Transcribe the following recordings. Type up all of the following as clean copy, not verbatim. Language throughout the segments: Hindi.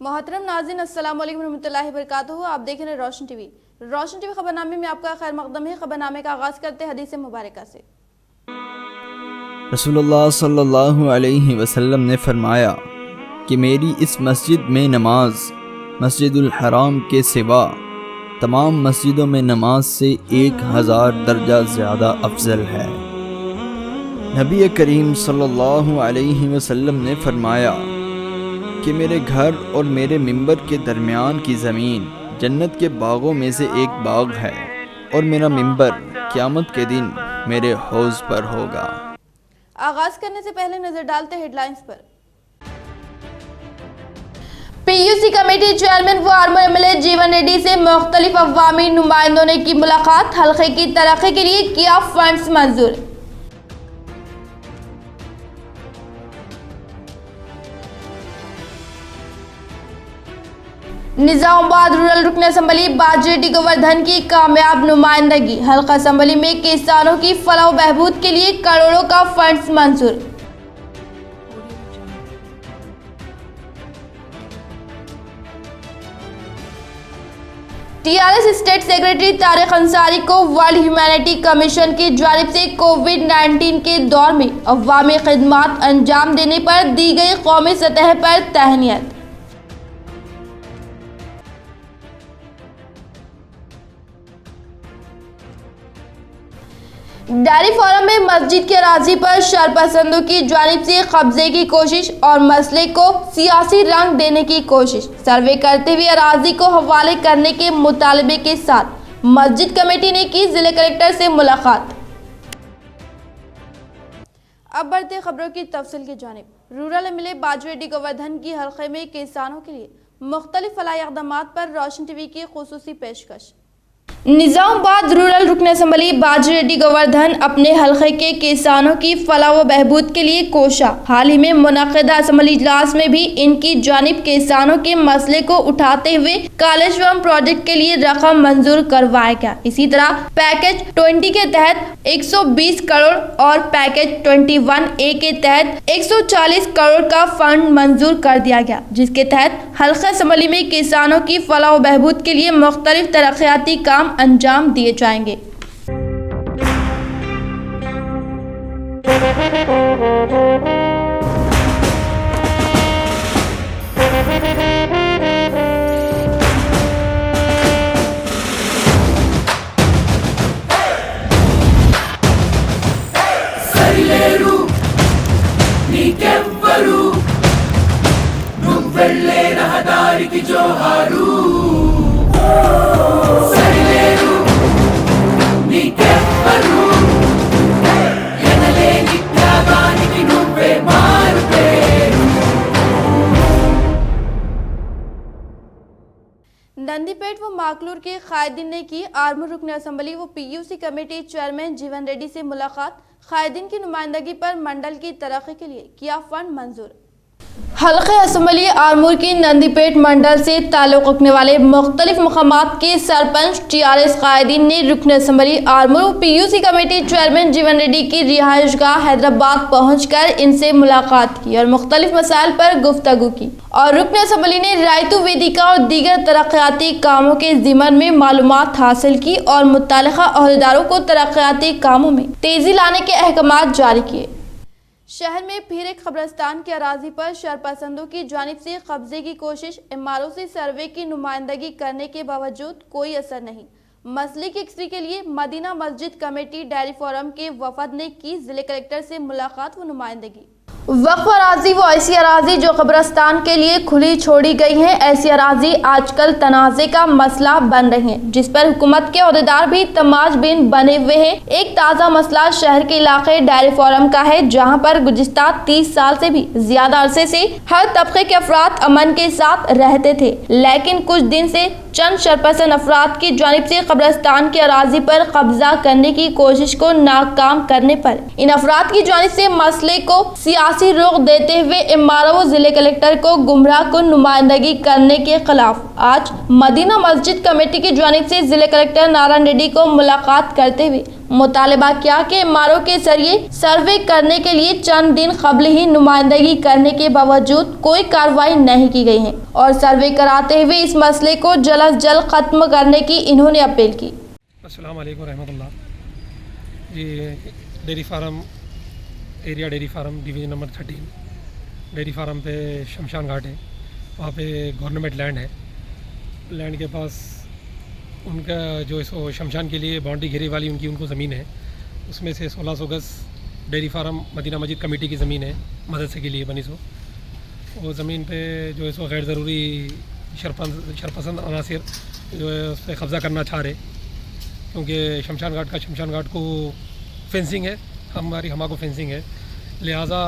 मोहतरम नाज़रीन, अस्सलाम वालेकुम रहमतुल्लाहि व बरकातुहू। आप देख रहे हैं रोशन टीवी। रोशन टीवी खबरनामे में आपका खैर मकदम है। खबरनामे का आगाज़ करते हैं हदीस मुबारक से। रसूलुल्लाह सल्लल्लाहु अलैहि वसल्लम ने फरमाया कि मेरी इस मस्जिद में नमाज मस्जिदुल हराम के सिवा तमाम मस्जिदों में नमाज से 1000 दर्जा ज़्यादा अफजल है। नबी करीम सल्लल्लाहु अलैहि वसल्लम ने फरमाया कि मेरे घर और मेरे मिंबर के दरमियान की ज़मीन जन्नत के बागों में से एक बाग है और मेरा मिंबर क़यामत के दिन मेरे हौज़ पर होगा। आगाज़ करने से पहले नजर डालते हेडलाइंस पर। पीयूसी कमेटी चेयरमैन व आर्मूर एमएलए जीवन रेड्डी से मुख्तलिफ अवामी नुमाइंदों ने की मुलाकात। हल्के की तरक्की के लिए किया फंड्स मंजूर। निजामाबाद रूरल रुकन असम्बली बाजरेड्डी गोवर्धन की कामयाब नुमाइंदगी। हल्का असम्बली में किसानों की फलाह बहबूद के लिए करोड़ों का फंड्स मंजूर। TRS state secretary Tariq Ansari को वर्ल्ड ह्यूमैनिटी कमीशन की जानिब से कोविड-19 के दौर में अवामी खिदमात अंजाम देने पर दी गई कौमी सतह पर तहनीत। डेयरी फार्म में मस्जिद के अराजी पर शरपसंदों की जानिब से कब्जे की कोशिश और मसले को सियासी रंग देने की कोशिश। सर्वे करते हुए अराजी को हवाले करने के मुतालबे के साथ मस्जिद कमेटी ने की जिला कलेक्टर से मुलाकात। अब बढ़ते खबरों की तफसील की जानिब। रूरल एमएलए बाजरेड्डी गोवर्धन की हल्के में किसानों के लिए मुख्तलिफ फलाही इक़दामात पर रोशन टीवी की खुसूसी पेशकश। निजामाबाद रूरल रुकन असम्बली बाजरेड्डी गोवर्धन अपने हल्के के किसानों की फलाह व बहबूद के लिए कोशा। हाल ही में मुनक़िदा असम्बली इजलास में भी इनकी जानिब किसानों के मसले को उठाते हुए कालेश्वरम प्रोजेक्ट के लिए रकम मंजूर करवाया गया। इसी तरह पैकेज 20 के तहत 120 करोड़ और पैकेज 21A के तहत 140 करोड़ का फंड मंजूर कर दिया गया, जिसके तहत हल्का असम्बली में किसानों की फलाह व बहबूद के लिए मुख्तलिफ तरक्याती काम अंजाम दिए जाएंगे। సరిలేరు నీకెవ్వరు నువ్వెళ్ళే రహదారికి జోహారు సరిలేరు నీకెవ్వరు ఎనలేని త్యాగానికి నువ్వే మారుపేరు। नंदीपेट व माकलूर के कायदीन ने की आर्मूर रुकन असम्बली व पीयूसी कमेटी चेयरमैन जीवन रेड्डी से मुलाकात। कायदीन की नुमाइंदगी पर मंडल की तरक्की के लिए किया फंड मंजूर। हल्के असम्बली आर्मूर की नंदीपेट मंडल से ताल्लुक़ रखने वाले मुख्तलिफ मकामात के सरपंच टीआरएस कायदीन ने रुकन असम्बली आर्मूर व पीयूसी कमेटी चेयरमैन जीवन रेड्डी की रिहाइशगाह हैदराबाद पहुंचकर इनसे मुलाकात की और मुख्तलिफ मसाइल पर गुफ्तगू की। और रुकन असम्बली ने रायतु वेदिका और दीगर तरक्याती कामों के ज़िमन में मालूमात हासिल की और मुत्तल्लिक़ा अहदेदारों को तरक्याती कामों में तेज़ी लाने के अहकाम जारी किए। शहर में फिर एक कब्रिस्तान के अराजी पर शरपसंदों की जानिब से कब्जे की कोशिश। इमारों से सर्वे की नुमाइंदगी करने के बावजूद कोई असर नहीं। मसले की यकसी के लिए मदीना मस्जिद कमेटी डेयरी फार्म के वफद ने की जिले कलेक्टर से मुलाकात व नुमाइंदगी। वक्फ अराजी वो ऐसी अराजी जो कब्रिस्तान के लिए खुली छोड़ी गई है। ऐसी अराजी आजकल तनाज़े का मसला बन रही है, जिस पर हुकूमत के अहदेदार भी तमाशबीन बने हुए हैं। एक ताज़ा मसला शहर के इलाके डेयरी फार्म का है, जहां पर गुज़िश्ता 30 साल से भी ज्यादा अरसे से हर तबके के अफराद अमन के साथ रहते थे, लेकिन कुछ दिन से चंद शरपसंद अफराद की जानिब से कब्रिस्तान के अराजी पर कब्जा करने की कोशिश को नाकाम करने पर इन अफराद की जानिब से मसले को सियासी सियासी रुख देते हुए MRO जिले कलेक्टर को गुमराह कुन नुमाइंदगी करने के खिलाफ आज मदीना मस्जिद कमेटी की जानिब से जिले कलेक्टर नारायण रेड्डी को मुलाकात करते हुए मुतालबा किया कि MRO के जरिए सर्वे करने के लिए चंद दिन कबल ही नुमाइंदगी करने के बावजूद कोई कार्रवाई नहीं की गई है और सर्वे कराते हुए इस मसले को जल्द अज जल्द खत्म करने की इन्होंने अपील की। अस्सलाम वालेकुम रहमतुल्लाह जी। Dairy farm area dairy farm division number 13 dairy farm पे शमशान घाट है, वहाँ पे गवर्नमेंट लैंड है। लैंड के पास उनका जो इसको शमशान के लिए बाउंड्री घेरे वाली उनको ज़मीन है, उसमें से 1600 गज़ डेयरी फार्म मदीना मस्जिद कमेटी की ज़मीन है मदरसे के लिए बनी सो। वो ज़मीन पे जो है सो गैर ज़रूरी शरपसंद अनासिर जो है उस पर कब्ज़ा करना चाह रहे, क्योंकि शमशान घाट को फेंसिंग है, हमारे फेंसिंग है, लिहाजा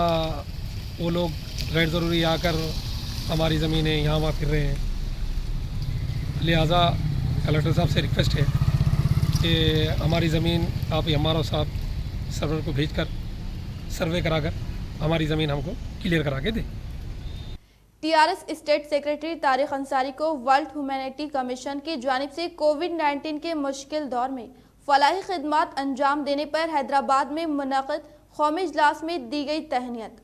वो लोग गैर ज़रूरी आकर हमारी ज़मीनें यहाँ वहाँ फिर रहे हैं। लिहाजा कलेक्टर साहब से रिक्वेस्ट है कि हमारी ज़मीन आप MRO साहब सर्वर को भेजकर सर्वे कराकर हमारी ज़मीन हमको क्लियर करा के दें। TRS state secretary Tariq Ansari को वर्ल्ड ह्यूमैनिटी कमीशन की जानिब से कोविड-19 के मुश्किल दौर में फलाही खिदमात अंजाम देने पर हैदराबाद में मुनक़िद कौमी इजलास में दी गई तहनीत।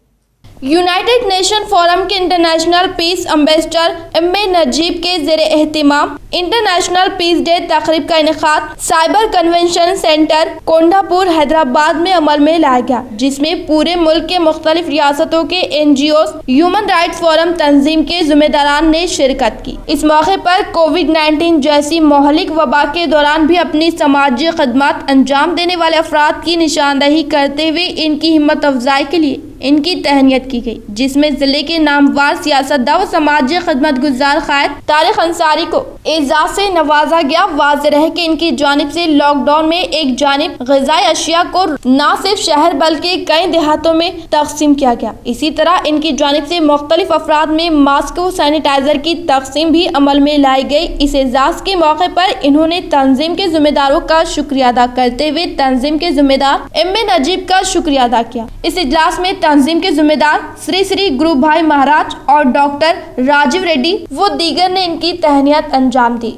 यूनाइटेड नेशन फोरम के international peace ambassador MA Najeeb के ज़ेरे एहतिमाम इंटरनेशनल पीस डे तकरीब का इनेकाद cyber convention centre Kondapur Hyderabad में अमल में लाया गया, जिसमें पूरे मुल्क के मुख्तलिफ रियासतों के NGOs ह्यूमन राइट्स फोरम तंजीम के जिम्मेदारान ने शिरकत की। इस मौके पर कोविड-19 जैसी मोहलिक वबा के दौरान भी अपनी समाजी खदमात अंजाम देने वाले अफराद की निशानदही करते हुए इनकी हिम्मत अफजाई के लिए इनकी तहनीत की गई, जिसमें जिले के नामवर सियासतदान व समाजी खदमत गुजार कायद तारिक अंसारी को एजाज से नवाजा गया। वाज़ेह है कि इनकी जानिब से लॉकडाउन में एक जानिब ग़िज़ाई अशिया को न सिर्फ शहर बल्कि कई देहातों में तकसीम किया गया। इसी तरह इनकी जानिब से मुख्तलिफ अफराद में मास्क व सैनिटाइजर की तकसीम भी अमल में लाई गई। इस एजाज के मौके पर इन्होंने तंजीम के जिम्मेदारों का शुक्रिया अदा करते हुए तंजीम के जिम्मेदार MA नजीब का शुक्रिया अदा किया। इस इजलास में तंजीम के जिम्मेदार श्री गुरु भाई महाराज और डॉक्टर राजीव रेड्डी व दीगर ने इनकी तहनीत अंजाम दी।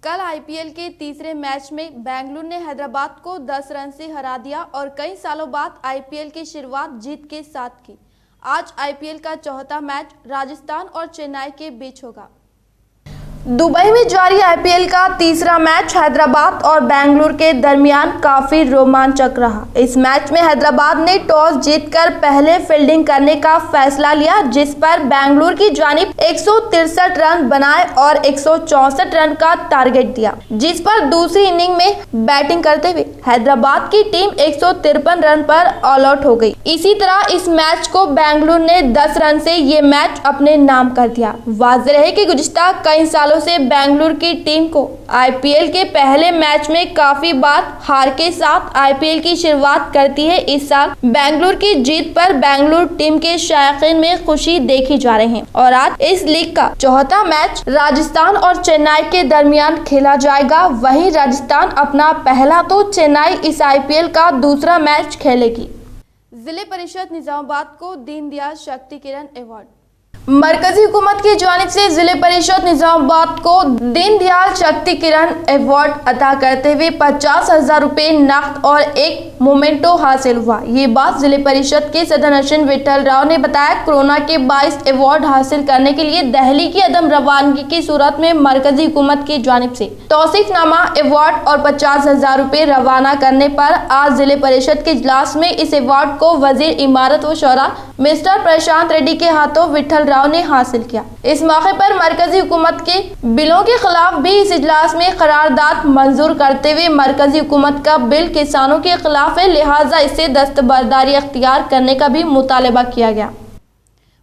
कल IPL के तीसरे मैच में बेंगलुरु ने हैदराबाद को 10 रन से हरा दिया और कई सालों बाद IPL की शुरुआत जीत के साथ की। आज IPL का चौथा मैच राजस्थान और चेन्नई के बीच होगा। दुबई में जारी IPL का तीसरा मैच हैदराबाद और बेंगलुरु के दरमियान काफी रोमांचक रहा। इस मैच में हैदराबाद ने टॉस जीतकर पहले फील्डिंग करने का फैसला लिया, जिस पर बेंगलुरु की जानिब 163 रन बनाए और 164 रन का टारगेट दिया, जिस पर दूसरी इनिंग में बैटिंग करते हुए हैदराबाद की टीम 153 रन पर ऑल आउट हो गई। इसी तरह इस मैच को बेंगलुरु ने 10 रन से ये मैच अपने नाम कर दिया। वाज़ेह है कि गुज़िश्ता कई सालों से बेंगलुरु की टीम को IPL के पहले मैच में काफी बार हार के साथ IPL की शुरुआत करती है। इस साल बेंगलुरु की जीत पर बेंगलुरु टीम के शायकीन में खुशी देखी जा रही है और आज इस लीग का चौथा मैच राजस्थान और चेन्नई के दरमियान खेला जाएगा। वहीं राजस्थान अपना पहला तो चेन्नई इस IPL का दूसरा मैच खेलेगी। जिले परिषद निजामाबाद को दीनदयाल शक्ति किरण अवार्ड। मरकजी हुकूमत की जानिब से जिले परिषद निजामाबाद को दीनदयाल शक्ति किरण अवार्ड अता करते हुए 50,000 रुपए नकद और एक मोमेंटो हासिल हुआ। ये बात जिले परिषद के सदरनशीन विठल राव ने बताया। कोरोना के 22 अवार्ड हासिल करने के लिए दिल्ली की अदम रवानगी की सूरत में मरकजी हुकूमत की जानिब से तौसीफनामा अवार्ड और 50,000 रुपए रवाना करने पर आज जिले परिषद के इजलास में इस अवार्ड को वजीर इमारत व शौरा मिस्टर प्रशांत रेड्डी के हाथों विठल राव ने हासिल किया। इस मौके पर मरकजी हुकूमत के बिलों के खिलाफ भी इस इजलास में करारदाद मंजूर करते हुए मरकजी हुकूमत का बिल किसानों के खिलाफ है, लिहाजा इससे दस्तबरदारी अख्तियार करने का भी मुतालबा किया गया।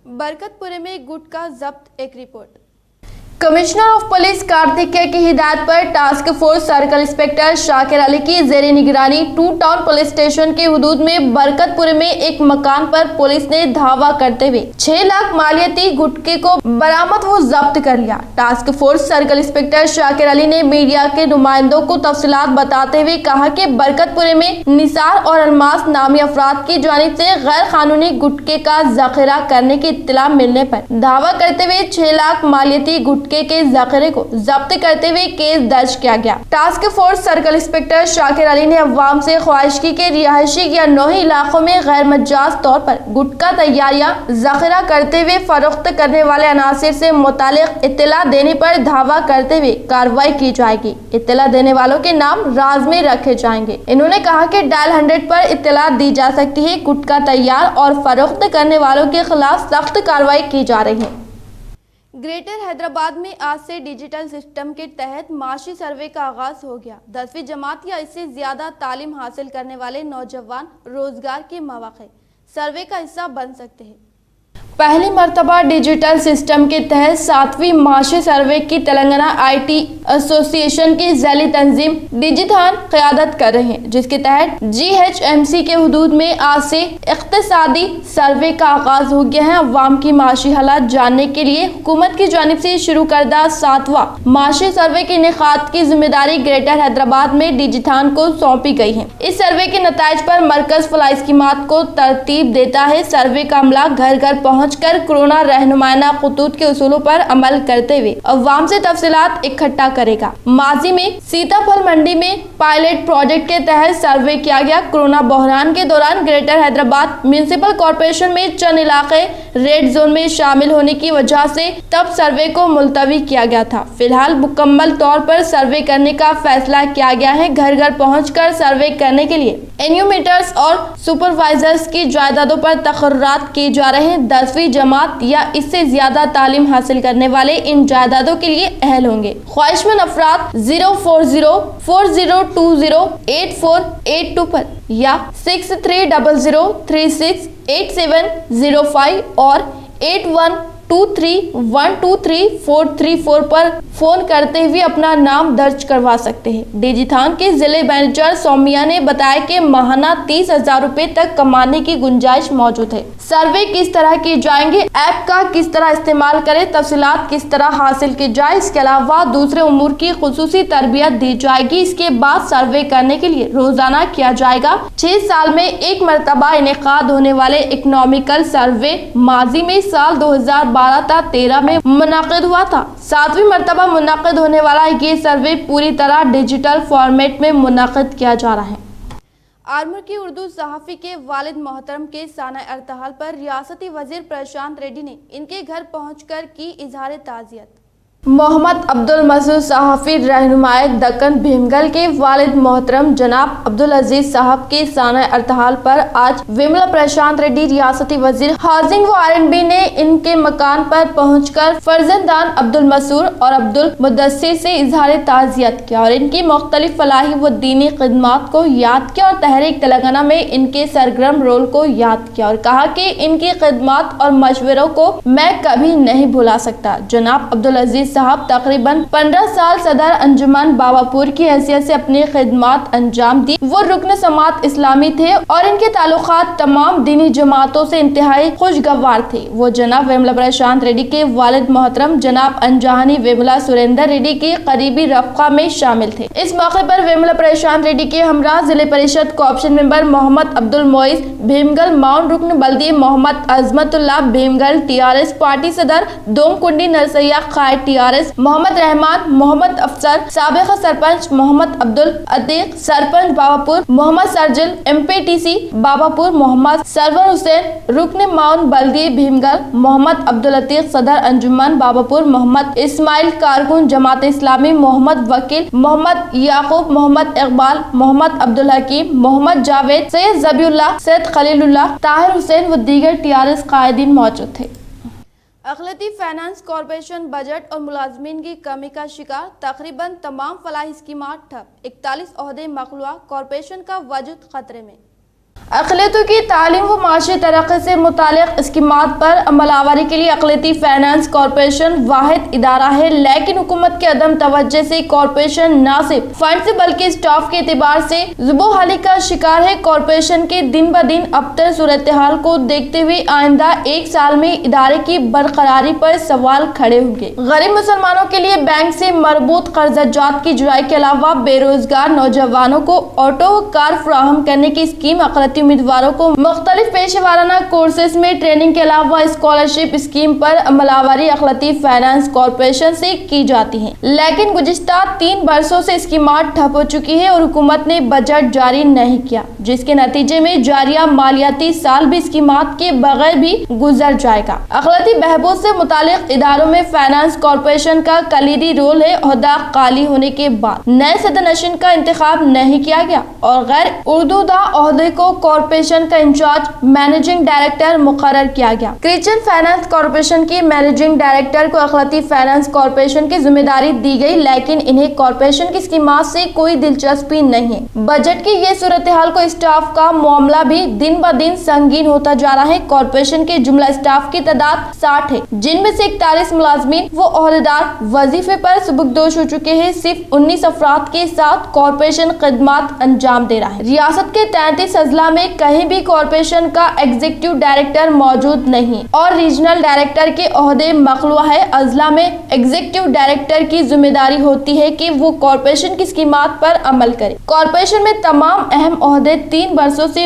बरकतपुरे में गुटखा जब्त, एक report. Commissioner of police Kartikeya की हिदायत पर task force circle inspector Shakir Ali की जेरे निगरानी टू टाउन पुलिस स्टेशन के हुदूद में बरकतपुर में एक मकान पर पुलिस ने धावा करते हुए 6 लाख मालियती गुटखे को बरामद व जब्त कर लिया। Task force circle inspector Shakir Ali ने मीडिया के नुमाइंदों को तफसीलात बताते हुए कहा कि बरकतपुर में निसार और अरमास नामी अफराद की जानिब से गैर कानूनी गुटखे का जखीरा करने की इत्तला मिलने पर दावा करते हुए 6 लाख मालियती गुटखे के जखीरे को जब्त करते हुए केस दर्ज किया गया। Task force circle inspector Shakir Ali ने अवाम से ख्वाहिश की कि रिहायशी या नौही इलाकों में गैर मजाज तौर पर गुटखा तैयारियां जखीरा करते हुए फरोख्त करने वाले अनासिर से मुतालिक इत्तला देने पर धावा करते हुए कार्रवाई की जाएगी। इत्तला देने वालों के नाम राज में रखे जाएंगे। इन्होंने कहा कि डायल 100 पर इत्तला दी जा सकती है। गुटखा तैयार और फरोख्त करने वालों के खिलाफ सख्त कार्रवाई की जा रही है। ग्रेटर हैदराबाद में आज से डिजिटल सिस्टम के तहत माशी सर्वे का आगाज हो गया। 10वीं जमात या इससे ज्यादा तालीम हासिल करने वाले नौजवान रोजगार के मौके सर्वे का हिस्सा बन सकते हैं। पहली मर्तबा डिजिटल सिस्टम के तहत 7वीं माशी सर्वे की तेलंगाना IT एसोसिएशन की ज़ैली तंजीम डिजिथान क़यादत कर रहे हैं, जिसके तहत GHMC के हुदूद में आज से इक़्तिसादी सर्वे का आगाज हो गया है। अवाम की माशी हालात जानने के लिए हुकूमत की जानिब से शुरू करदा 7वां माशी सर्वे के इनेकाद की जिम्मेदारी ग्रेटर हैदराबाद में डिजिथान को सौंपी गई है। इस सर्वे के नताइज पर मरकज फलाही स्कीमात को तरतीब देता है। सर्वे का अमला घर घर पहुंचकर कोरोना रहनुमाना खतूत के उसूलों पर अमल करते हुए अवाम से तफसीलात इकट्ठा करेगा। माजी में सीताफल मंडी में पायलट प्रोजेक्ट के तहत सर्वे किया गया। कोरोना बहरान के दौरान ग्रेटर हैदराबाद म्यूनिसिपल कॉरपोरेशन में चंद इलाके रेड जोन में शामिल होने की वजह से तब सर्वे को मुलतवी किया गया था। फिलहाल मुकम्मल तौर पर सर्वे करने का फैसला किया गया है। घर घर पहुंचकर सर्वे करने के लिए एन्यूमीटर्स और सुपरवाइजर्स की जायदादों पर तकर्रात किए जा रहे हैं। 10वीं जमात या इससे ज्यादा तालीम हासिल करने वाले इन जायदादों के लिए अहल होंगे। ख्वाहिशमंद अफराद 04040208482 पर या 6300368705 और 8123123434 पर फोन करते हुए अपना नाम दर्ज करवा सकते हैं। डिजिथान के जिले मैनेजर सौमिया ने बताया कि माहाना 30,000 रुपए तक कमाने की गुंजाइश मौजूद है। सर्वे किस तरह की जाएंगे, ऐप का किस तरह इस्तेमाल करें, तफसीलात किस तरह हासिल की जाए, इसके अलावा दूसरे उमूर की खुसूसी तरबियत दी जाएगी। इसके बाद सर्वे करने के लिए रोजाना किया जाएगा। 6 साल में एक मरतबा इनेकाद होने वाले इकोनॉमिकल सर्वे माजी में साल 2012-13 में मुनाकिद हुआ था। 7वीं मरतबा मुनाकिद होने वाला ये सर्वे पूरी तरह डिजिटल फॉर्मेट में मुनाकिद किया जा रहा है। आर्मर की उर्दू सहाफ़ी के वालिद मोहतरम के साना अर्तहाल पर रियासती वजीर प्रशांत रेड्डी ने इनके घर पहुंचकर की इजहार ताज़ियत। मोहम्मद अब्दुल मसूद सहाफ़ी रहनुमाए दक्कन भीमगल के वालिद मोहतरम जनाब अब्दुल अजीज साहब के साना अर्तहाल पर आज विमला प्रशांत रेड्डी रियासती वजीर हाउसिंग व R&B ने इनके मकान पर पहुंचकर फर्जंदान अब्दुल मसूद और अब्दुल मुदस्सिर से इजहार ताज़ियत किया और इनकी मुख्तलिफ फलाही व दीनी खिदमात को याद किया और तहरीक तेलंगाना में इनके सरगर्म रोल को याद किया और कहा कि इनकी खिदमात और मशवरों को मैं कभी नहीं भुला सकता। जनाब अब्दुल अजीज साहब तकरीबन 15 साल सदर अंजुमन बाबापुर की हैसियत से अपनी खिदमात अंजाम दी। वो रुकन समात इस्लामी थे और इनके ताल्लुकात तमाम दीनी जमातों से इंतहाई खुशगवार थे। वो जनाब विमला प्रशांत रेड्डी के वालिद मोहतरम जनाब अंजहानी विमला सुरेंद्र रेड्डी के करीबी रफ़्क़ा में शामिल थे। इस मौके पर विमला प्रशांत रेड्डी के हमरा जिले परिषद कोऑप्शन मेंबर मोहम्मद अब्दुल मोइस भीमगल, माउंट रुकन बल्दी मोहम्मद अजमतुल्लाह भीमगल, TRS पार्टी सदर दोमकुंडी नरसैया खाए TRS मोहम्मद रहमान, मोहम्मद अफसर, साबिक़ सरपंच मोहम्मद अब्दुल अतीक, सरपंच बाबापुर मोहम्मद सरजिल, MPTC बाबापुर मोहम्मद सरवर हुसैन, रुकन माउंट बल्दी भीमगल मोहम्मद अब्दुल अतीक, सदर अंजुमन बाबापुर मोहम्मद इस्माइल, कारकुन जमात इस्लामी मोहम्मद वकील, मोहम्मद याकूब, मोहम्मद इकबाल, मोहम्मद अब्दुल हकीम, मोहम्मद जावेद, सैयद ज़बीउल्लाह, सैयद खलीलुल्लाह, ताहिर हुसैन व दीगर TRS कायदीन मौजूद थे। अखिलती फाइनेंस कॉरपोरेशन बजट और मुलाजमीन की कमी का शिकार, तकरीबन तमाम फलाही स्कीमात ठप, 41 ओहदे मखलूआ, कॉरपोरेशन का वजूद खतरे में। अक़लियतों की तालीम व माशी तरक्की से मुतालिक स्कीमात पर अमलावरी के लिए अक़लियती फाइनेंस कॉरपोरेशन वाहिद इदारा है, लेकिन हुकूमत के अदम तवज्जो से कॉरपोरेशन न सिर्फ फंड से बल्कि स्टाफ के एतबार से ज़ुबोहाली का शिकार है। कॉरपोरेशन के दिन ब दिन अबतर सूरत हाल को देखते हुए आइंदा एक साल में इदारे की बरकरारी पर सवाल खड़े होंगे। गरीब मुसलमानों के लिए बैंक से मरबूत कर्जात की जुराई के अलावा बेरोजगार नौजवानों को ऑटो व कार फराहम करने की स्कीम, अक़लियती उम्मीदवारों को मुख्तलिफ पेशे वाराना कोर्सेज में ट्रेनिंग के अलावा स्कॉलरशिप स्कीम पर अमलावरी अक़लियती फाइनेंस कॉरपोरेशन से की जाती है, लेकिन गुज़िश्ता 3 बरसों से स्कीमात ठप हो चुकी है और हुकूमत ने बजट जारी नहीं किया, जिसके नतीजे में जारिया मालियाती साल भी स्कीमात के बगैर भी गुजर जाएगा। अक़लियती बहबूद से मुतालिक इदारों में फाइनेंस कॉरपोरेशन का कलीदी रोल है। ओहदा खाली होने के बाद नए सदरनशीन का इंतखाब नहीं किया गया और गैर उर्दूदा ओहदे को कॉरपोरेशन का इंचार्ज मैनेजिंग डायरेक्टर मुकर्रर किया गया। क्रिश्चियन फाइनेंस कॉरपोरेशन के मैनेजिंग डायरेक्टर को अक़लियती फाइनेंस कॉरपोरेशन की जिम्मेदारी दी गई, लेकिन इन्हें कॉरपोरेशन की स्कीमात से कोई दिलचस्पी नहीं है। बजट की ये सूरत हाल को स्टाफ का मामला भी दिन ब दिन संगीन होता जा रहा है। कॉरपोरेशन के जुमला स्टाफ की तादाद 60 है, जिनमें से 41 मुलाजमीन व ओहदेदार वजीफे पर सुबुकदोश हो चुके हैं। सिर्फ 19 अफराद के साथ कॉरपोरेशन खिदमात अंजाम दे रहा है। रियासत के 33 अजला में कहीं भी कॉरपोरेशन का एग्जीक्यूटिव डायरेक्टर मौजूद नहीं और रीजनल डायरेक्टर के ओहदे मखलूआ है। अजला में एग्जीक्यूटिव डायरेक्टर की जिम्मेदारी होती है कि वो कॉरपोरेशन की स्कीमात पर अमल करे। कॉरपोरेशन में तमाम अहम ओहदे 3 बरसों से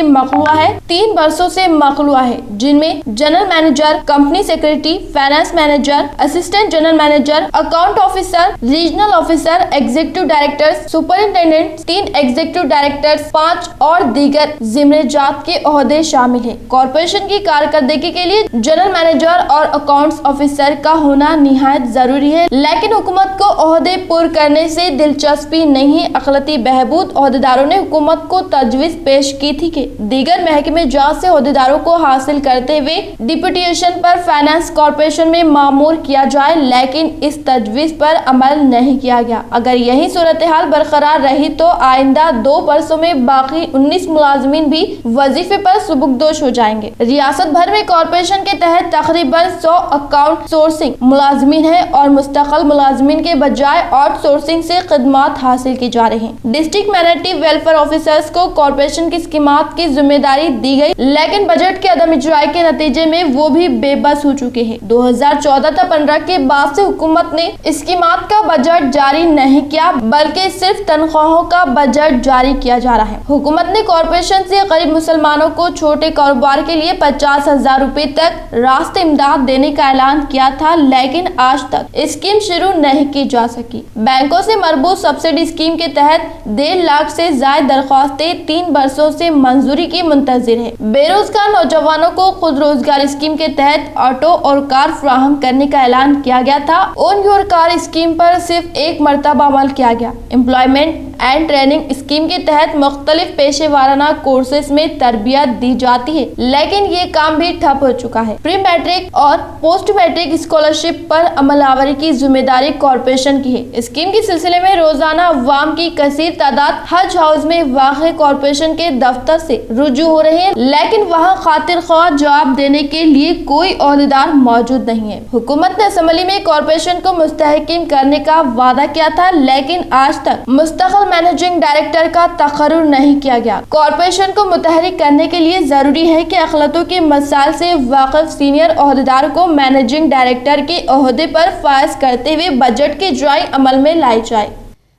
मखलूआ है, जिनमें general manager, company secretary, finance manager, assistant general manager, account officer, regional officer, executive director, superintendent, 3 executive directors, 5 और दीगर जिम्मेजात के ओहदे शामिल है। कॉरपोरेशन की कारकर्दगी के लिए जनरल मैनेजर और अकाउंट्स ऑफिसर का होना निहायत जरूरी है, लेकिन हुकूमत को ओहदे पुर करने से दिलचस्पी नहीं है। अक़लियती बहबूद ओहदेदारों ने हुकूमत को तजवीज़ पेश की थी कि दीगर महकमे जात से ओहदेदारों को हासिल करते हुए डिप्यूटेशन पर फाइनेंस कॉरपोरेशन में मामूर किया जाए, लेकिन इस तजवीज़ पर अमल नहीं किया गया। अगर यही सूरत हाल बरकरार रही तो आइंदा 2 बरसों में बाकी 19 मुलाजमीन भी वजीफे पर सुबुकदोश हो जाएंगे। रियासत भर में कॉरपोरेशन के तहत तकरीबन 100 अकाउंट सोर्सिंग मुलाजमीन है और मुस्तकिल मुलाजमीन के बजाय आउटसोर्सिंग से खिदमात हासिल की जा रही है। डिस्ट्रिक्ट मैनेटिव वेलफेयर ऑफिसर्स को कॉरपोरेशन की स्कीमात की जिम्मेदारी दी गई, लेकिन बजट के अदम इजराई के नतीजे में वो भी बेबस हो चुके हैं। 2014-15 के बाद से हुकूमत ने स्कीमात का बजट जारी नहीं किया, बल्कि सिर्फ तनख्वाहों का बजट जारी किया जा रहा है। हुकूमत ने कॉरपोरेशन से गरीब मुसलमानों को छोटे कारोबार के लिए 50,000 रुपए तक रास्ते इमदाद देने का ऐलान किया था, लेकिन आज तक स्कीम शुरू नहीं की जा सकी। बैंकों से मरबूत सब्सिडी स्कीम के तहत 1.5 लाख से ज्यादा दरख्वास्तें 3 बरसों से मंजूरी की मुंतजिर है। बेरोजगार नौजवानों को खुद रोजगार स्कीम के तहत ऑटो और कार फराहम करने का ऐलान किया गया था। ओन योर कार स्कीम पर सिर्फ 1 मरतबा अमल किया गया। एम्प्लॉयमेंट एंड ट्रेनिंग स्कीम के तहत मुख्तलिफ पेशे वाराना कोर्सेज में तरबियत दी जाती है, लेकिन ये काम भी ठप हो चुका है। प्री मैट्रिक और पोस्ट मैट्रिक स्कॉलरशिप पर अमलावरी की जिम्मेदारी कॉरपोरेशन की है। स्कीम के सिलसिले में रोजाना अवाम की कसीर तादाद हज हाउस में वाक़े कॉरपोरेशन के दफ्तर से रुजू हो रहे हैं, लेकिन वहाँ खातिर ख्वाह जवाब देने के लिए कोई ओहदेदार मौजूद नहीं है। हुकूमत ने असम्बली में कॉरपोरेशन को मुस्तहकीम करने का वादा किया था, लेकिन आज तक मुस्तकिल मैनेजिंग डायरेक्टर का तकर्रुर नहीं किया गया। कॉरपोरेशन को मुतहरिक करने के लिए जरूरी है कि अक़लियतों के मसाइल से वाकिफ सीनियर ओहदेदार को मैनेजिंग डायरेक्टर के ओहदे पर फायज करते हुए बजट की इजराई अमल में लाई जाए।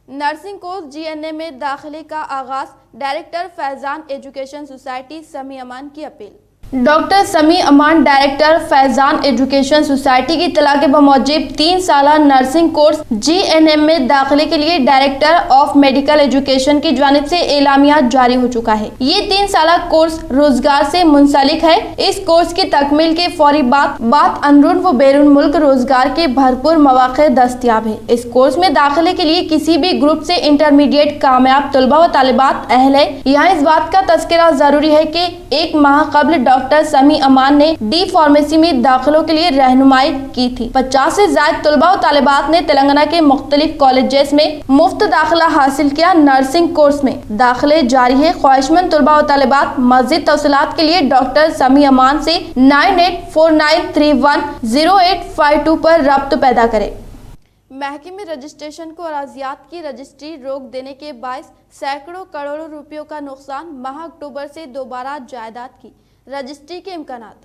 नर्सिंग कोर्स GNA में दाखिले का आगाज, डायरेक्टर फैजान एजुकेशन सोसाइटी समी अमान की अपील। डॉक्टर समी अमान डायरेक्टर फैजान एजुकेशन सोसाइटी की इत्तला के बमौजिब 3 साला नर्सिंग कोर्स GNM में दाखिले के लिए डायरेक्टर ऑफ मेडिकल एजुकेशन की जानिब से एलामिया जारी हो चुका है। ये 3 साला कोर्स रोजगार से मुंसलिक है। इस कोर्स की तकमील के फौरी बाद अंदरून व बैरून मुल्क रोजगार के भरपूर मौके दस्तयाब है। इस कोर्स में दाखिले के लिए किसी भी ग्रुप से इंटरमीडिएट कामयाब तलबा व तालिबात अहल है। यहाँ इस बात का तस्करा जरूरी है कि 1 माह कबल डॉक्टर समी अमान ने डी फार्मेसी में दाखिलों के लिए रहनुमाई की थी। 50 से ज्यादा तलबा और तालिबात ने तेलंगाना के मुख्तलिफ कॉलेजेस में मुफ्त दाखिला हासिल किया। नर्सिंग कोर्स में दाखिले जारी है। ख्वाहिशमंद तलबा और तालिबात मज़ीद तफसीलात के लिए डॉक्टर समी अमान से 9849310852 पर रब्त पैदा करें। महकमे रजिस्ट्रेशन को अराजियात की रजिस्ट्री रोक देने के बायस सैकड़ों करोड़ों रुपयों का नुकसान। माह अक्टूबर से दोबारा जायदाद की रजिस्ट्री के इम्कानात।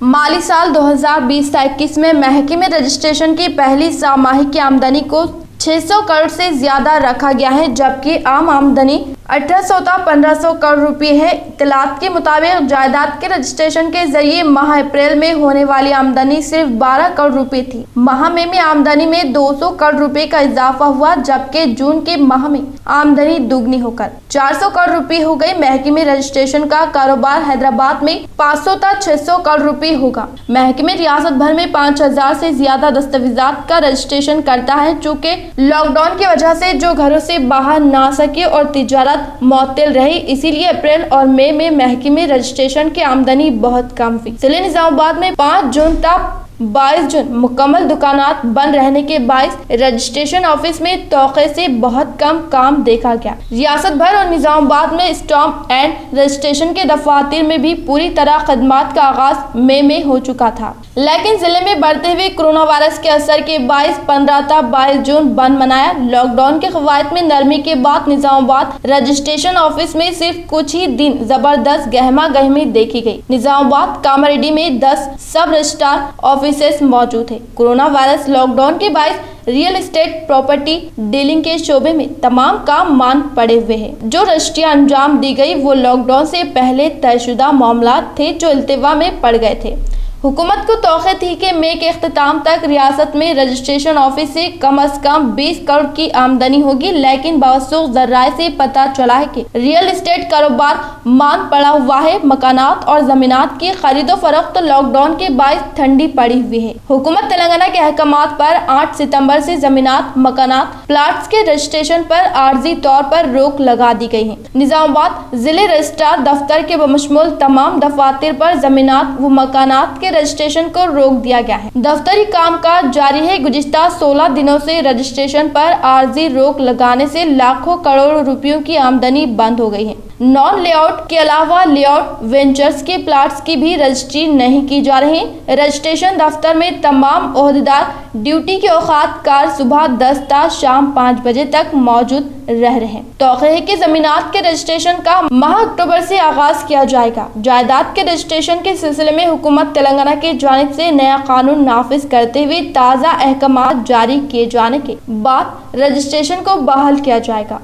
माली साल 2020-21 में महकमे रजिस्ट्रेशन की पहली सामाही की आमदनी को 600 करोड़ से ज्यादा रखा गया है, जबकि आम आमदनी 1800-1500 करोड़ रुपए है। इत्तलात के मुताबिक जायदाद के रजिस्ट्रेशन के जरिए माह अप्रैल में होने वाली आमदनी सिर्फ 12 करोड़ रुपए थी। माह मई में आमदनी में 200 करोड़ रुपए का इजाफा हुआ, जबकि जून के माह में आमदनी दुगनी होकर 400 करोड़ रुपए हो गई। महकमे रजिस्ट्रेशन का कारोबार हैदराबाद में 500-600 करोड़ रुपए होगा। महकमे रियासत भर में 5000 से ज्यादा दस्तावेजात का रजिस्ट्रेशन करता है। चूँकि लॉकडाउन की वजह से जो घरों से बाहर ना सके और तिजारत मुअत्तल रही, इसीलिए अप्रैल और मई में महकमे रजिस्ट्रेशन की आमदनी बहुत कम हुई। जिले निजामाबाद में 5 जून तक 22 जून मुकम्मल दुकानात बंद रहने के बायस रजिस्ट्रेशन ऑफिस में तौक़े से बहुत कम काम देखा गया। रियासत भर और निजामाबाद में स्टाम्प एंड रजिस्ट्रेशन के दफातर में भी पूरी तरह खदमात का आगाज मई में हो चुका था, लेकिन जिले में बढ़ते हुए कोरोना वायरस के असर के बायस 15 था 22 जून बंद मनाया। लॉकडाउन के कवायद में नरमी के बाद निजामाबाद रजिस्ट्रेशन ऑफिस में सिर्फ कुछ ही दिन जबरदस्त गहमा गहमी देखी गई। निजामाबाद कामारेड्डी में 10 सब रजिस्ट्रार ऑफिसेस मौजूद है। कोरोना वायरस लॉकडाउन के बायस रियल एस्टेट प्रॉपर्टी डीलिंग के शोबे में तमाम काम मांद पड़े हुए हैं। जो रजिस्ट्रियां अंजाम दी गई वो लॉकडाउन से पहले तयशुदा मामला थे जो इल्तिवा में पड़ गए थे। हुकूमत को तौक़े थी कि मई के इख्तिताम तक रियासत में रजिस्ट्रेशन ऑफिस से कम 20 करोड़ की आमदनी होगी, लेकिन बावसूख ज़राए से पता चला है कि रियल एस्टेट कारोबार मांद पड़ा हुआ है। मकानात और जमीनात की खरीदो फरोख्त लॉकडाउन के बायस ठंडी पड़ी हुई है। हुकूमत तेलंगाना के अहकामात पर 8 सितंबर से जमीनात, मकानात, प्लाट्स के रजिस्ट्रेशन पर आर्जी तौर पर रोक लगा दी गई है। निजामाबाद जिले रजिस्ट्रार दफ्तर के बमशमूल तमाम दफातर पर जमीनात व मकानात के रजिस्ट्रेशन को रोक दिया गया है। दफ्तरी कामकाज जारी है। गुज़िश्ता 16 दिनों से रजिस्ट्रेशन पर आर्जी रोक लगाने से लाखों करोड़ रुपयों की आमदनी बंद हो गई है। नॉन लेआउट के अलावा लेआउट वेंचर्स के प्लाट्स की भी रजिस्ट्री नहीं की जा रही। रजिस्ट्रेशन दफ्तर में तमाम ओहदेदार ड्यूटी के औकात कार सुबह 10 था शाम 5 बजे तक मौजूद रह रहे हैं। तौक़े है कि जमीनात के रजिस्ट्रेशन का माह अक्टूबर से आगाज किया जाएगा। जायदाद के रजिस्ट्रेशन के सिलसिले में हुकूमत तेलंगाना की जानिब से नया कानून नाफिज करते हुए ताज़ा अहकामात जारी किए जाने के बाद रजिस्ट्रेशन को बहाल किया जाएगा।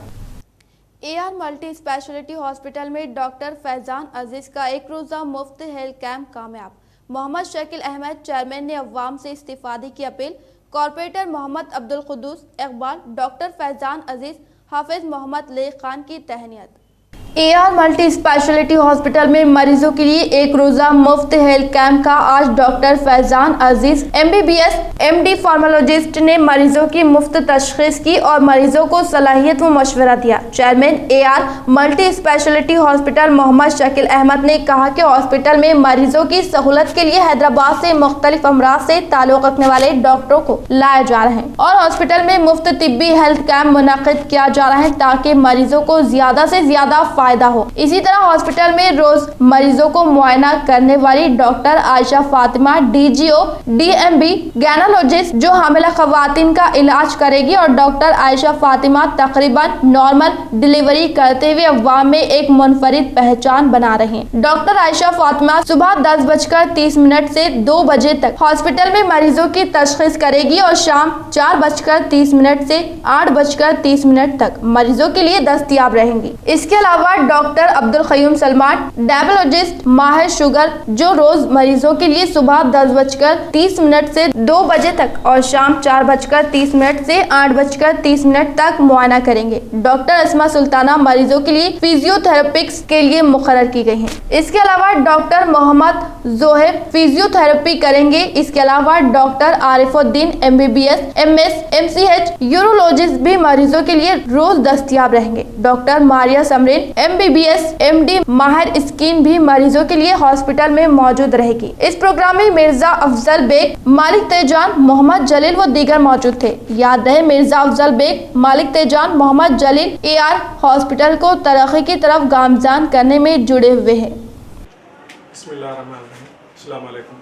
AR मल्टी स्पेशलिटी हॉस्पिटल में डॉक्टर फैजान अजीज का एक रोज़ा मुफ्त हेल्थ कैंप कामयाब। मोहम्मद शकील अहमद चेयरमैन ने अवाम से इस्तीफादे की अपील। कॉर्पोरेटर मोहम्मद अब्दुल कुद्दूस इकबाल, डॉक्टर फैजान अजीज, हाफिज मोहम्मद लेक खान की तहनीत। AR मल्टी स्पेशलिटी हॉस्पिटल में मरीजों के लिए एक रोज़ा मुफ्त हेल्थ कैंप का आज डॉक्टर फैजान अजीज MBBS MD फार्माकोलॉजिस्ट ने मरीजों की मुफ्त तशखीस की और मरीजों को सलाहियत व मशवरा दिया। Chairman AR multi speciality hospital Mohammad Shakeel Ahmad ने कहा कि हॉस्पिटल में मरीजों की सहूलत के लिए हैदराबाद से मुख्तलिफ अमराज से ताल्लुक़ रखने वाले डॉक्टरों को लाया जा रहा है और हॉस्पिटल में मुफ्त तिब्बी हेल्थ कैंप मुनक़िद किया जा रहा है ताकि मरीजों को ज्यादा से ज्यादा फायदा हो। इसी तरह हॉस्पिटल में रोज मरीजों को मुआयना करने वाली doctor Ayesha Fatima DGO DMB गैनालॉजिस्ट जो हामिला खवातीन का इलाज करेगी और डॉक्टर आयशा फातिमा तकरीबन नॉर्मल डिलीवरी करते हुए अवाम में एक मुनफरिद पहचान बना रही हैं। डॉक्टर आयशा फातिमा सुबह 10:30 से 2 बजे तक हॉस्पिटल में मरीजों की तशखीस करेगी और शाम 4:30 से 8:30 तक मरीजों के लिए दस्तयाब रहेंगी। इसके अलावा डॉक्टर अब्दुल क़य्यूम सलमान डायबियोलॉजिस्ट माहिर शुगर जो रोज मरीजों के लिए सुबह 10:30 से 2 बजे तक और शाम 4:30 से 8:30 तक मुआयना करेंगे। डॉक्टर अस्मा सुल्ताना मरीजों के लिए फिजियोथेरेपिक्स के लिए मुकर्रर की गई हैं। इसके अलावा डॉक्टर मोहम्मद जोहेब फिजियोथेरेपी करेंगे। इसके अलावा doctor Arifuddin MBBS MS MCH urologist भी मरीजों के लिए रोज दस्तयाब रहेंगे। Doctor Maria Samreen MBBS MD माहिर स्किन भी मरीजों के लिए हॉस्पिटल में मौजूद रहेगी। इस प्रोग्राम में मिर्जा अफजल बेग, मालिक तेजान, मोहम्मद जलील व दीगर मौजूद थे। याद रहे, मिर्जा अफजल बेग, मालिक तेजान, मोहम्मद जलील AR हॉस्पिटल को तरक्की की तरफ गामजान करने में जुड़े हुए हैं। अस्सलाम वालेकुम।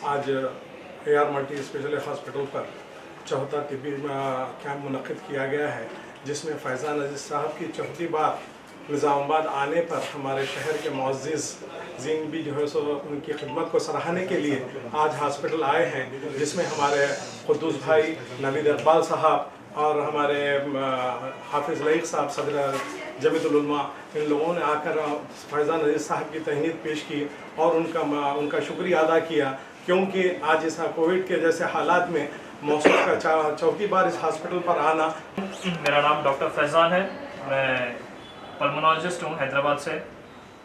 आज AR मल्टी स्पेशलिस्ट हॉस्पिटल पर चौथा तिब्बी कैंप मुनक़िद किया गया है, जिसमें फैज़ान अजीज़ साहब की चौथी बार निज़ामाबाद आने पर हमारे शहर के मुअज़्ज़िज़ ज़ीन भी जो है सो उनकी खिदमत को सराहने के लिए आज हॉस्पिटल आए हैं, जिसमें हमारे क़ुद्दूस भाई नवीद इकबाल साहब और हमारे हाफिज़ लईक़ साहब सदर जमीयतुल उलमा, इन लोगों ने आकर फैज़ान अजीज़ साहब की तहनीत पेश की और उनका शुक्रिया अदा किया, क्योंकि आज इस कोविड के जैसे हालात में मौसम का चौथी बार इस हॉस्पिटल पर आना। मेरा नाम डॉक्टर फैज़ान है, मैं पल्मोनोलॉजिस्ट हूँ हैदराबाद से।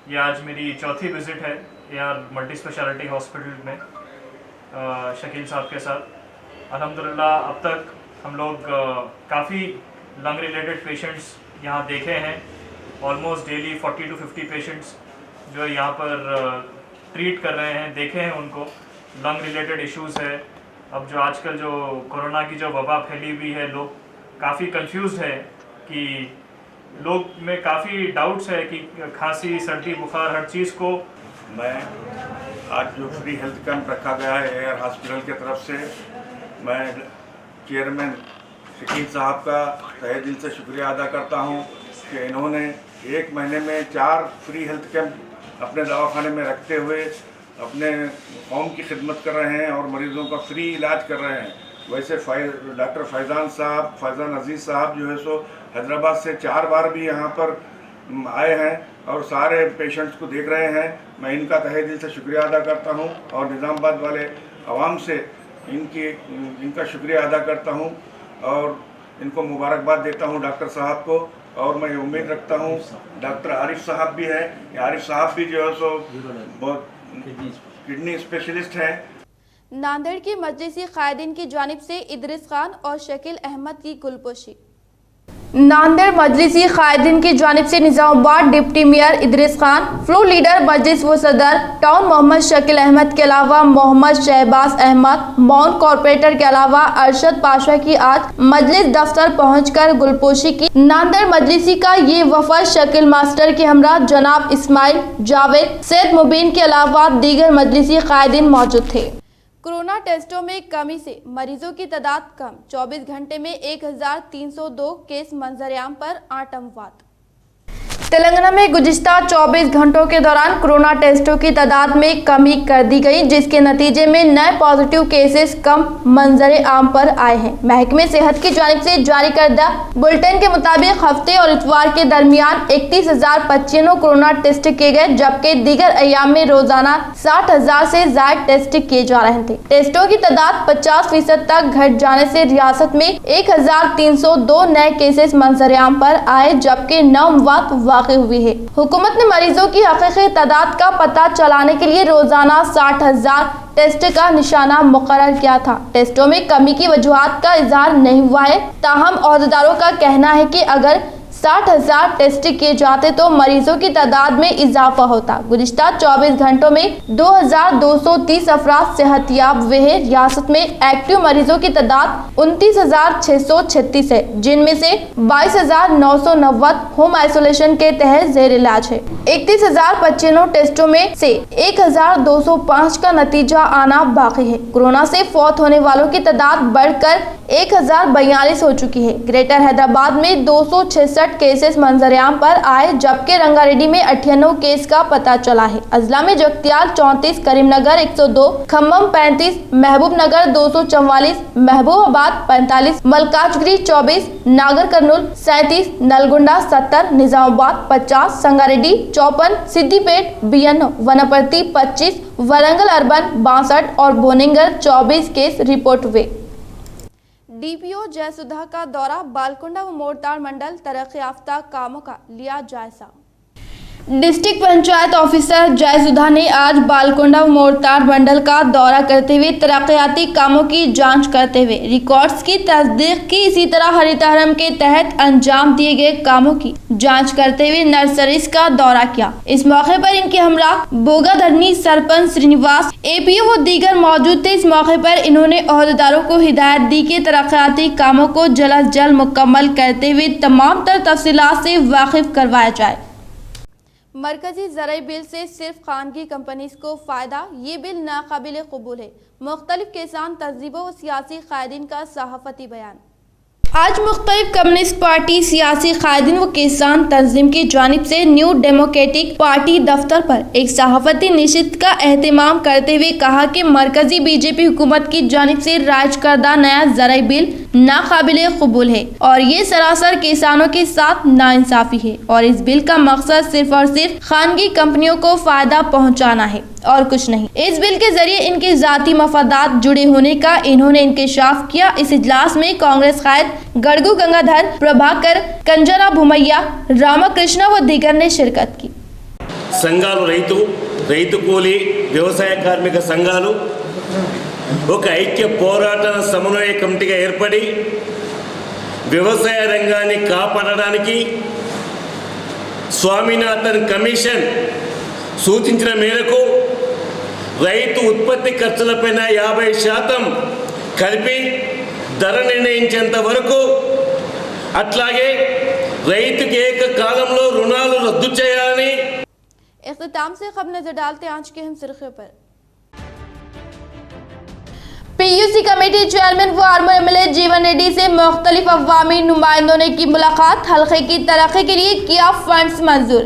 ये आज मेरी चौथी विज़िट है AR मल्टी स्पेशलिटी हॉस्पिटल में शकील साहब के साथ। अल्हम्दुलिल्लाह अब तक हम लोग काफ़ी लंग रिलेटेड पेशेंट्स यहाँ देखे हैं। ऑलमोस्ट डेली 40 to 50 पेशेंट्स जो यहाँ पर ट्रीट कर रहे हैं, देखे हैं उनको। लंग रिलेटेड इश्यूज़ है। अब जो आजकल जो कोरोना की जो वबा फैली हुई है, लोग काफ़ी कंफ्यूज्ड है कि लोग में काफ़ी डाउट्स है कि खांसी, सर्दी, बुखार हर चीज़ को। मैं आज जो फ्री हेल्थ कैंप रखा गया है AR हॉस्पिटल की तरफ से, मैं चेयरमैन शकील साहब का तहे दिल से शुक्रिया अदा करता हूं कि इन्होंने एक महीने में 4 फ्री हेल्थ कैंप अपने दवाखाने में रखते हुए अपने कौम की खिदमत कर रहे हैं और मरीज़ों का फ्री इलाज कर रहे हैं। वैसे डॉक्टर फैज़ान अजीज़ साहब जो है सो हैदराबाद से 4 बार भी यहाँ पर आए हैं और सारे पेशेंट्स को देख रहे हैं। मैं इनका तहे दिल से शुक्रिया अदा करता हूँ और निज़ामाबाद वाले आवाम से इनका शुक्रिया अदा करता हूँ और इनको मुबारकबाद देता हूँ डॉक्टर साहब को। और मैं उम्मीद रखता हूँ डॉक्टर आरिफ साहब भी हैं, आरिफ साहब भी जो है सो बहुत किडनी स्पेशलिस्ट हैं। नांदेड़ की मजलिसी कायदीन की जानिब से इदरीस खान और शकील अहमद की गुलपोशी। नांदेड़ मजलिसी कायदीन की जानिब से Nizamabad deputy mayor Idris Khan, floor leader Majlis व सदर टाउन मोहम्मद शकील अहमद के अलावा मोहम्मद शहबाज अहमद, माउंट कॉर्पोरेटर के अलावा अरशद पाशा की आज मजलिस दफ्तर पहुंचकर गुलपोशी की। नांदेड़ मजलिसी का ये वफद शकील मास्टर के हमरा जनाब इस्माइल, जावेद, सैयद मुबीन के अलावा दीगर मजलिसी कायदीन मौजूद थे। कोरोना टेस्टों में कमी से मरीजों की तादाद कम, 24 घंटे में 1302 केस मंजर-ए-आम पर 8 अमवात। तेलंगाना में गुज़िश्ता 24 घंटों के दौरान कोरोना टेस्टों की तादाद में कमी कर दी गई, जिसके नतीजे में नए पॉजिटिव केसेस कम मंजर आम पर आए हैं। महकमे सेहत की जानिब से जारी करदा बुलेटिन के मुताबिक हफ्ते और इतवार के दरमियान 31,095 कोरोना टेस्ट किए गए, जबकि दीगर अयाम में रोजाना 60,000 से ज्यादा टेस्ट किए जा रहे थे। टेस्टों की तादाद 50% तक घट जाने से रियासत में 1,302 नए केसेस मंजर आम पर आए, जबकि 9 अमवात वाक़ई हुई है। हुकूमत ने मरीजों की हकीकी तादाद का पता चलाने के लिए रोजाना 60,000 टेस्ट का निशाना मुकर्रर किया था। टेस्टों में कमी की वजूहात का इजहार नहीं हुआ है, ताहम ओहदेदारों का कहना है कि अगर 60,000 टेस्ट किए जाते तो मरीजों की तादाद में इजाफा होता। गुज़िश्ता 24 घंटों में 2,230 अफराद सेहतियाब हुए हैं। रियासत में एक्टिव मरीजों की तादाद 29,636 है, जिनमें से 22,990 होम आइसोलेशन के तहत जेर इलाज है। 31,095 टेस्टों में से 1,205 का नतीजा आना बाकी है। कोरोना से फौत होने वालों की तादाद बढ़कर 1,042 हो चुकी है। ग्रेटर हैदराबाद में 266 केसेस मंजर-ए-आम पर आए, जबकि रंगारेड्डी में 98 केस का पता चला है। अजला में जगतियाल 34, करीमनगर 102, खम्मम 35, महबूब नगर 244, महबूबाबाद 45, मलकाजगिरी 24, नागर कर्नूल 37, नलगुंडा 70, निजामाबाद 50, संगारेड्डी 54, सिद्दीपेट 92, वनपर्ती 25, वरंगल अर्बन 62 और भोनेंगर 24 केस रिपोर्ट हुए। डीपीओ जयसुधा का दौरा, बालकुंडा व मोरताड़ मंडल तरक्की याफ्ता कामों का लिया जायजा। डिस्ट्रिक्ट पंचायत ऑफिसर जयसुधा ने आज बालकोंडा व मोरतार मंडल का दौरा करते हुए तरक्याती कामों की जांच करते हुए रिकॉर्ड्स की तस्दीक की। इसी तरह हरितहरम के तहत अंजाम दिए गए कामों की जांच करते हुए नर्सरीज का दौरा किया। इस मौके पर इनके हमरा बोगाधरनी सरपंच श्रीनिवास एपीओ व दीगर मौजूद थे। इस मौके पर इन्होंने ओहदेदारों को हिदायत दी कि तरक्याती कामों को जल्द से जल्द मुकम्मल करते हुए तमाम तर तफसीलात से वाकिफ करवाया जाए। मरकजी ज़राई बिल से सिर्फ खानगी कंपनीज को फ़ायदा, ये बिल नाकाबिल कबूल है। मुख्तलिफ किसान तंजीमों व सियासी कायदीन का सहाफ़ती बयान। आज मुख्तलिफ कम्युनिस्ट पार्टी, सियासी कायदीन व किसान तंजीम की जानिब से न्यू डेमोक्रेटिक पार्टी दफ्तर पर एक सहाफ़ती नशिस्त का एहतमाम करते हुए कहा कि मरकजी बीजेपी हुकूमत की जानिब से राज करदा नया ज़राई बिल नाकाबिल कबूल है और ये सरासर किसानों के साथ नाइंसाफ़ी है और इस बिल का मकसद सिर्फ और सिर्फ खानगी कंपनियों को फ़ायदा पहुँचाना है और कुछ नहीं। इस बिल के जरिए इनके जाती मफादात जुड़े होने का इन्होंने इंकशाफ किया। इस इजलास में कांग्रेस कायद गड़गू गंगाधर, प्रभाकर, कंजरा भूमैया, रामकृष्ण व दीगर ने शिरकत की। संघालु రైతు కూలీ వ్యవసాయ కార్మిక సంఘాలు ఒక ఐక్య పోరాట సమన్వయ కమిటీగా ఏర్పడి వ్యవసాయ రంగాన్ని కాపాడడానికి స్వామినాథన్ కమిషన్ సూచించిన మేరకు రైతు ఉత్పత్తి ఖర్చులపైన 50% కలిపి ధర నిర్ణయించేంత వరకు, అట్లాగే రైతుకి ఏకకాలంలో రుణాలు రద్దు చేయాలని। इख्तिताम से खबर नजर डालते आज के हम सुर्खियों पर। पीयूसी कमेटी चेयरमैन व आर्मूर एमएलए जीवन रेड्डी से मुख्तलिफ अवामी नुमाइंदों ने की मुलाकात, हल्के की तरक्की के लिए किया फंड्स मंजूर।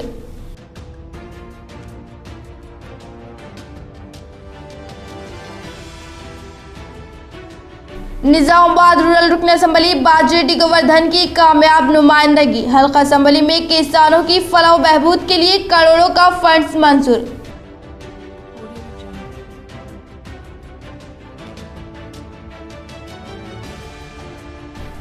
निजामाबाद रूरल रुकन असम्बली बाजेडी गोवर्धन की कामयाब नुमाइंदगी, हल्का असम्बली में किसानों की फलाह व बहबूद के लिए करोड़ों का फंड्स मंजूर।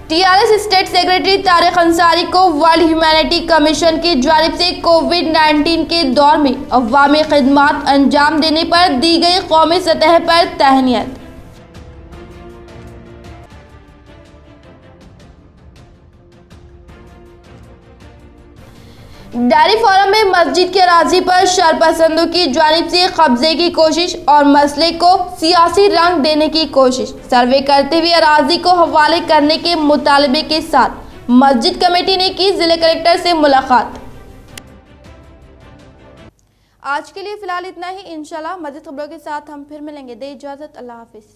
TRS state secretary Tariq Ansari को वर्ल्ड ह्यूमैनिटी कमीशन की जानिब से कोविड-19 के दौर में अवामी खिदमात अंजाम देने पर दी गई कौमी सतह पर तहनीत। डेयरी फार्म में मस्जिद के अराजी पर शरपसंदों की जानिब से कब्जे की कोशिश और मसले को सियासी रंग देने की कोशिश। सर्वे करते हुए अराजी को हवाले करने के मुतालबे के साथ मस्जिद कमेटी ने की जिला कलेक्टर से मुलाकात। आज के लिए फिलहाल इतना ही। इंशाल्लाह मज़ीद खबरों के साथ हम फिर मिलेंगे। दे इजाज़त, अल्लाह हाफिज़।